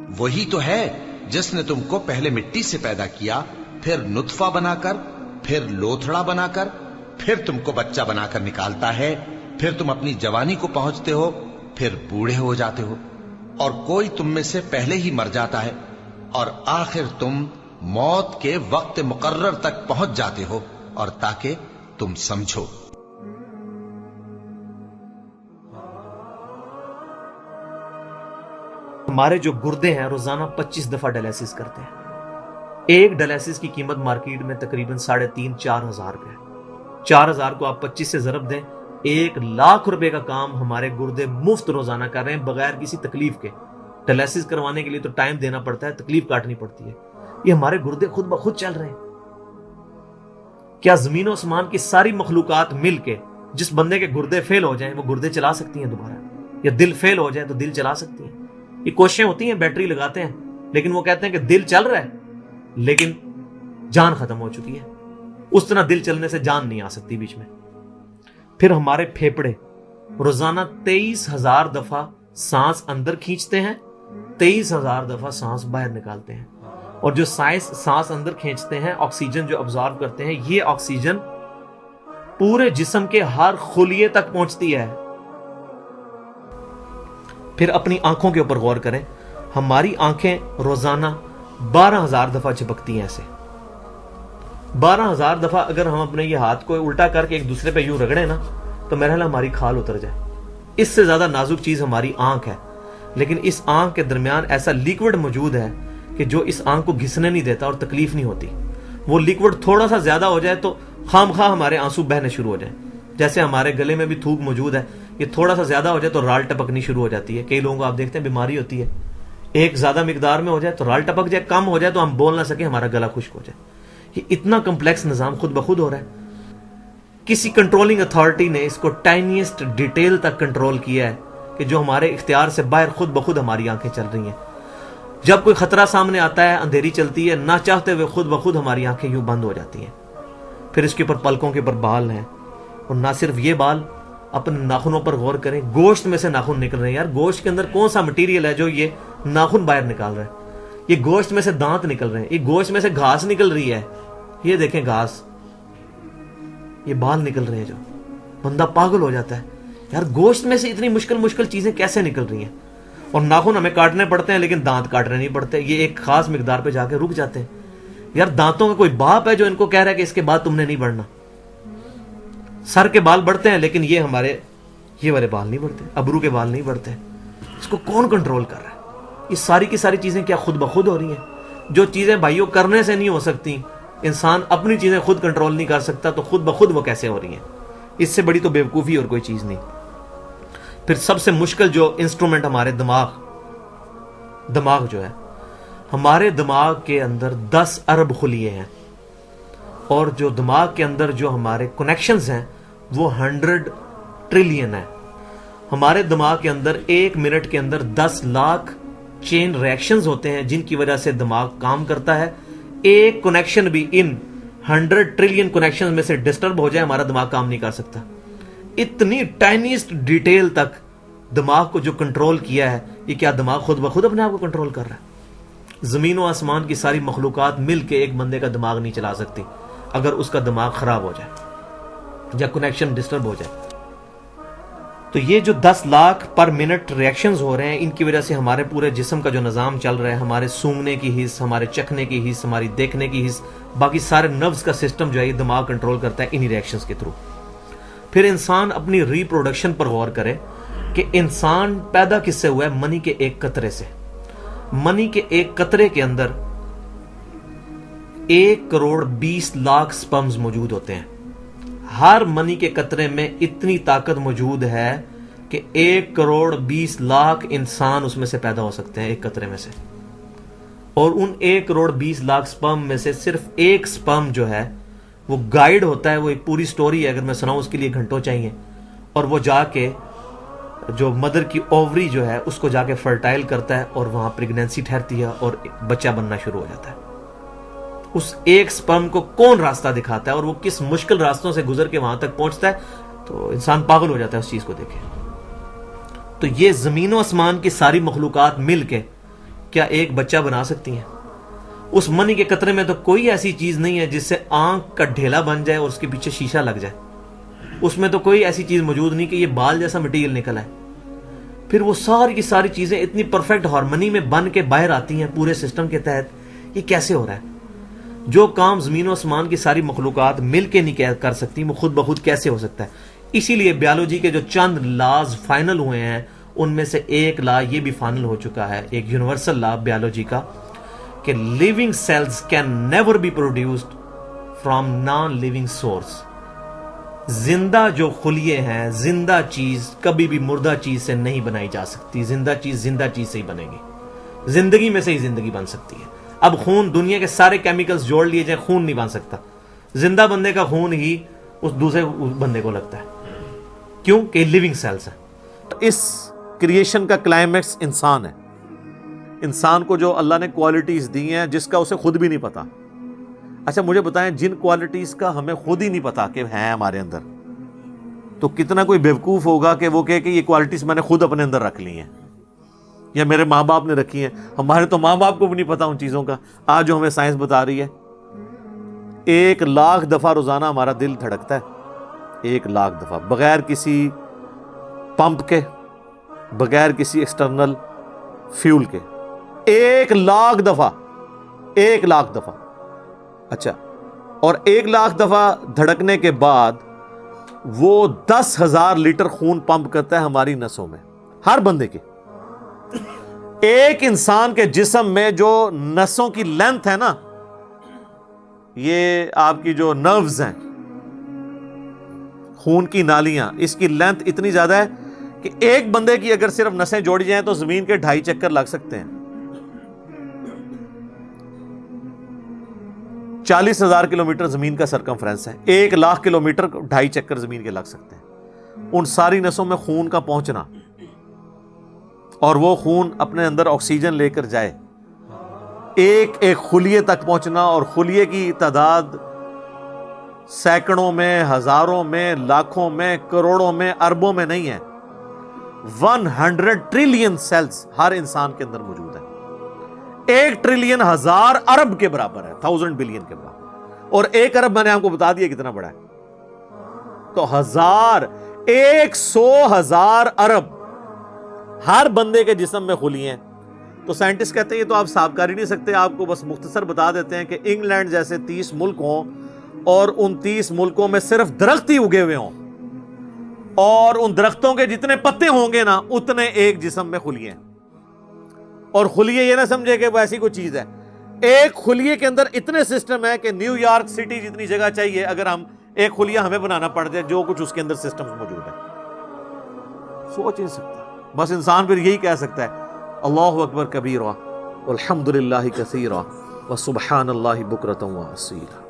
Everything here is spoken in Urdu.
وہی تو ہے جس نے تم کو پہلے مٹی سے پیدا کیا، پھر نطفہ بنا کر، پھر لوتھڑا بنا کر، پھر تم کو بچہ بنا کر نکالتا ہے، پھر تم اپنی جوانی کو پہنچتے ہو، پھر بوڑھے ہو جاتے ہو، اور کوئی تم میں سے پہلے ہی مر جاتا ہے، اور آخر تم موت کے وقت مقرر تک پہنچ جاتے ہو، اور تاکہ تم سمجھو۔ ہمارے جو گردے ہیں روزانہ 25 دفعہ ڈائلیسس کرتے ہیں۔ ایک ڈائلیسس کی قیمت مارکیٹ میں تقریباً 3,500-4,000 روپے ہے۔ 4,000 کو آپ 25 سے ضرب دیں، 1,00,000 روپے کا کام ہمارے گردے مفت روزانہ کر رہے ہیں بغیر کسی تکلیف کے۔ ڈائلیسس کروانے کے لیے تو ٹائم دینا پڑتا ہے، تکلیف کاٹنی پڑتی ہے، یہ ہمارے گردے خود بخود چل رہے ہیں۔ کیا زمین و آسمان کی ساری مخلوقات مل کے جس بندے کے گردے فیل ہو جائیں وہ گردے چلا سکتی ہیں دوبارہ؟ یا دل فیل ہو جائے تو دل چلا سکتی ہیں؟ یہ کوششیں ہوتی ہیں، بیٹری لگاتے ہیں، لیکن وہ کہتے ہیں کہ دل چل رہا ہے لیکن جان ختم ہو چکی ہے۔ اس طرح دل چلنے سے جان نہیں آ سکتی بیچ میں۔ پھر ہمارے پھیپڑے روزانہ 23,000 دفعہ سانس اندر کھینچتے ہیں، 23,000 دفعہ سانس باہر نکالتے ہیں، اور جو سانس اندر کھینچتے ہیں، آکسیجن جو ابزارو کرتے ہیں، یہ آکسیجن پورے جسم کے ہر خلیے تک پہنچتی ہے۔ پھر اپنی آنکھوں کے اوپر غور کریں، ہماری آنکھیں روزانہ 12,000 دفعہ جھپکتی ہیں ایسے۔ 12,000 دفعہ اگر ہم اپنے یہ ہاتھ کو الٹا کر کے ایک دوسرے پہ یوں رگڑیں نا تو میرا خیال ہماری کھال اتر جائے۔ اس سے زیادہ نازک چیز ہماری آنکھ ہے، لیکن اس آنکھ کے درمیان ایسا لیکوڈ موجود ہے کہ جو اس آنکھ کو گھسنے نہیں دیتا اور تکلیف نہیں ہوتی۔ وہ لیکوڈ تھوڑا سا زیادہ ہو جائے تو خام خواہ ہمارے آنسو بہنے شروع ہو جائیں۔ جیسے ہمارے گلے میں بھی تھوک موجود ہے، یہ تھوڑا سا زیادہ ہو جائے تو رال ٹپکنی شروع ہو جاتی ہے۔ کئی لوگوں کو آپ دیکھتے ہیں بیماری ہوتی ہے، ایک زیادہ مقدار میں ہو جائے تو رال ٹپک جائے، کم ہو جائے تو ہم بول نہ سکیں، ہمارا گلا خشک ہو جائے۔ یہ اتنا کمپلیکس نظام خود بخود ہو رہا ہے۔ کسی کنٹرولنگ اتھارٹی نے اس کو ٹائنیسٹ ڈیٹیل تک کنٹرول کیا ہے کہ جو ہمارے اختیار سے باہر خود بخود ہماری آنکھیں چل رہی ہیں۔ جب کوئی خطرہ سامنے آتا ہے، اندھیری چلتی ہے، نہ چاہتے ہوئے خود بخود ہماری آنکھیں یوں بند ہو جاتی ہیں۔ پھر اس کے اوپر پلکوں کے اوپر بال ہیں، اور نہ صرف یہ بال، اپنے ناخنوں پر غور کریں، گوشت میں سے ناخن نکل رہے ہیں۔ یار گوشت کے اندر کون سا مٹیریل ہے جو یہ ناخن باہر نکال رہا ہے؟ یہ گوشت میں سے دانت نکل رہے ہیں، یہ گوشت میں سے گھاس نکل رہی ہے، یہ دیکھیں گھاس، یہ بال نکل رہے ہیں، جو بندہ پاگل ہو جاتا ہے۔ یار گوشت میں سے اتنی مشکل چیزیں کیسے نکل رہی ہیں؟ اور ناخن ہمیں کاٹنے پڑتے ہیں لیکن دانت کاٹنے نہیں پڑتے، یہ ایک خاص مقدار پہ جا کے رک جاتے ہیں۔ یار دانتوں کا کوئی باپ ہے جو ان کو کہہ رہا ہے کہ اس کے بعد تم نے نہیں بڑھنا؟ سر کے بال بڑھتے ہیں لیکن یہ ہمارے یہ والے بال نہیں بڑھتے، ابرو کے بال نہیں بڑھتے۔ اس کو کون کنٹرول کر رہا ہے؟ یہ ساری کی ساری چیزیں کیا خود بخود ہو رہی ہیں؟ جو چیزیں بھائیوں کرنے سے نہیں ہو سکتی، انسان اپنی چیزیں خود کنٹرول نہیں کر سکتا، تو خود بخود وہ کیسے ہو رہی ہیں؟ اس سے بڑی تو بیوقوفی اور کوئی چیز نہیں۔ پھر سب سے مشکل جو انسٹرومنٹ ہمارے دماغ جو ہے، ہمارے دماغ کے اندر 10 ارب خلیے ہیں، اور جو دماغ کے اندر جو ہمارے کنیکشنز ہیں وہ 100 ٹریلین ہیں۔ ہمارے دماغ کے اندر 1 منٹ کے اندر 10 لاکھ چین ریئیکشنز ہوتے ہیں جن کی وجہ سے دماغ کام کرتا ہے۔ ایک کنیکشن بھی ان 100 ٹریلین کنیکشن میں سے ڈسٹرب ہو جائے، ہمارا دماغ کام نہیں کر سکتا۔ اتنی ٹائنیسٹ ڈیٹیل تک دماغ کو جو کنٹرول کیا ہے، یہ کیا دماغ خود بخود اپنے آپ کو کنٹرول کر رہا ہے؟ زمین و آسمان کی ساری مخلوقات مل کے ایک بندے کا دماغ نہیں چلا سکتی اگر اس کا دماغ خراب ہو جائے یا کنیکشن ڈسٹرب ہو جائے۔ تو یہ جو 10 لاکھ پر منٹ ریئیکشنز ہو رہے ہیں، ان کی وجہ سے ہمارے پورے جسم کا جو نظام چل رہا ہے، ہمارے سونگنے کی حس، ہمارے چکھنے کی حس، ہماری دیکھنے کی حس، باقی سارے نروز کا سسٹم جو ہے یہ دماغ کنٹرول کرتا ہے انہی ریئیکشنز کے تھرو۔ پھر انسان اپنی ری پروڈکشن پر غور کرے کہ انسان پیدا کس سے ہوا ہے؟ منی کے ایک قطرے سے۔ منی کے ایک قطرے کے اندر 1,20,00,000 سپرمز موجود ہوتے ہیں۔ ہر منی کے قطرے میں اتنی طاقت موجود ہے کہ 1,20,00,000 انسان اس میں سے پیدا ہو سکتے ہیں ایک قطرے میں سے، اور ان 1,20,00,000 سپرم میں سے صرف ایک سپرم جو ہے وہ گائیڈ ہوتا ہے، وہ ایک پوری سٹوری ہے، اگر میں سناؤں اس کے لیے گھنٹوں چاہیے، اور وہ جا کے جو مدر کی اووری جو ہے اس کو جا کے فرٹائل کرتا ہے، اور وہاں پریگنینسی ٹھہرتی ہے اور بچہ بننا شروع ہو جاتا ہے۔ اس ایک سپرم کو کون راستہ دکھاتا ہے اور وہ کس مشکل راستوں سے گزر کے وہاں تک پہنچتا ہے، تو انسان پاگل ہو جاتا ہے اس چیز کو دیکھے۔ تو یہ زمین و آسمان کی ساری مخلوقات مل کے کیا ایک بچہ بنا سکتی ہیں؟ اس منی کے قطرے میں تو کوئی ایسی چیز نہیں ہے جس سے آنکھ کا ڈھیلا بن جائے اور اس کے پیچھے شیشہ لگ جائے. اس میں تو کوئی ایسی چیز موجود نہیں کہ یہ بال جیسا مٹیریل نکل آئے. پھر وہ ساری کی ساری چیزیں اتنی پرفیکٹ ہارمنی میں بن کے باہر آتی ہیں پورے سسٹم کے تحت. یہ کیسے ہو رہا ہے؟ جو کام زمین و آسمان کی ساری مخلوقات مل کے نہیں کر سکتی وہ خود بخود کیسے ہو سکتا ہے؟ اسی لیے بیالوجی کے جو چند لاز فائنل ہوئے ہیں ان میں سے ایک لا یہ بھی فائنل ہو چکا ہے, ایک یونیورسل لا بیالوجی کا, کہ living cells can never be produced from non living source. زندہ جو خلیے ہیں, زندہ چیز کبھی بھی مردہ چیز سے نہیں بنائی جا سکتی. زندہ چیز سے ہی بنے گی, زندگی میں سے ہی زندگی بن سکتی ہے. اب خون, دنیا کے سارے کیمیکلز جوڑ لیے جائیں, خون نہیں بن سکتا. زندہ بندے کا خون ہی اس دوسرے بندے کو لگتا ہے. کیوں؟ کہ لیونگ سیلز ہیں. اس کریشن کا کلائمیکس انسان ہے. انسان کو جو اللہ نے کوالٹیز دی ہیں جس کا اسے خود بھی نہیں پتا. اچھا مجھے بتائیں, جن کوالٹیز کا ہمیں خود ہی نہیں پتا کہ ہیں ہمارے اندر, تو کتنا کوئی بیوقوف ہوگا کہ وہ کہے کہ یہ کوالٹیز میں نے خود اپنے اندر رکھ لی ہیں یا میرے ماں باپ نے رکھی ہیں. ہمارے تو ماں باپ کو بھی نہیں پتا ان چیزوں کا. آج جو ہمیں سائنس بتا رہی ہے, 1,00,000 دفعہ روزانہ ہمارا دل دھڑکتا ہے. 1,00,000 دفعہ, بغیر کسی پمپ کے, بغیر کسی ایکسٹرنل فیول کے. 1,00,000 دفعہ, 1,00,000 دفعہ. اچھا, اور 1,00,000 دفعہ دھڑکنے کے بعد وہ 10,000 لیٹر خون پمپ کرتا ہے ہماری نسوں میں, ہر بندے کے. ایک انسان کے جسم میں جو نسوں کی لینتھ ہے نا, یہ آپ کی جو نروز ہیں, خون کی نالیاں, اس کی لینتھ اتنی زیادہ ہے کہ ایک بندے کی اگر صرف نسیں جوڑی جائیں تو زمین کے 2.5 چکر لگ سکتے ہیں. 40,000 کلومیٹر زمین کا سرکمفرنس ہے. 1,00,000 کلومیٹر 2.5 چکر زمین کے لگ سکتے ہیں. ان ساری نسوں میں خون کا پہنچنا اور وہ خون اپنے اندر آکسیجن لے کر جائے, ایک ایک خلیے تک پہنچنا, اور خلیے کی تعداد سینکڑوں میں, ہزاروں میں, لاکھوں میں, کروڑوں میں, اربوں میں نہیں ہے. 100 ٹریلین سیلز ہر انسان کے اندر موجود ہے. 1 ٹریلین 1,000 ارب کے برابر ہے, 1,000 بلین کے برابر. اور 1 ارب میں نے آپ کو بتا دیا کتنا بڑا ہے. تو 100,000 ارب ہر بندے کے جسم میں خلیے ہیں. تو سائنٹسٹ کہتے ہیں یہ تو آپ صاف کر ہی نہیں سکتے. آپ کو بس مختصر بتا دیتے ہیں کہ انگلینڈ جیسے 30 ملک ہوں اور ان 30 ملکوں میں صرف درخت ہی اگے ہوئے ہوں, اور ان درختوں کے جتنے پتے ہوں گے نا اتنے ایک جسم میں خلیے ہیں. اور خلیے یہ نہ سمجھے کہ وہ ایسی کوئی چیز ہے. ایک خلیے کے اندر اتنے سسٹم ہے کہ نیو یارک سٹی جتنی جگہ چاہیے, اگر ہم ایک خلیہ ہمیں بنانا پڑ جائے, جو کچھ اس کے اندر سسٹم موجود ہے. سوچ نہیں سکتا. بس انسان پھر یہی کہہ سکتا ہے اللہ اکبر کبیرہ والحمد للہ کثیرہ وسبحان اللہ بکرۃ واصیلا.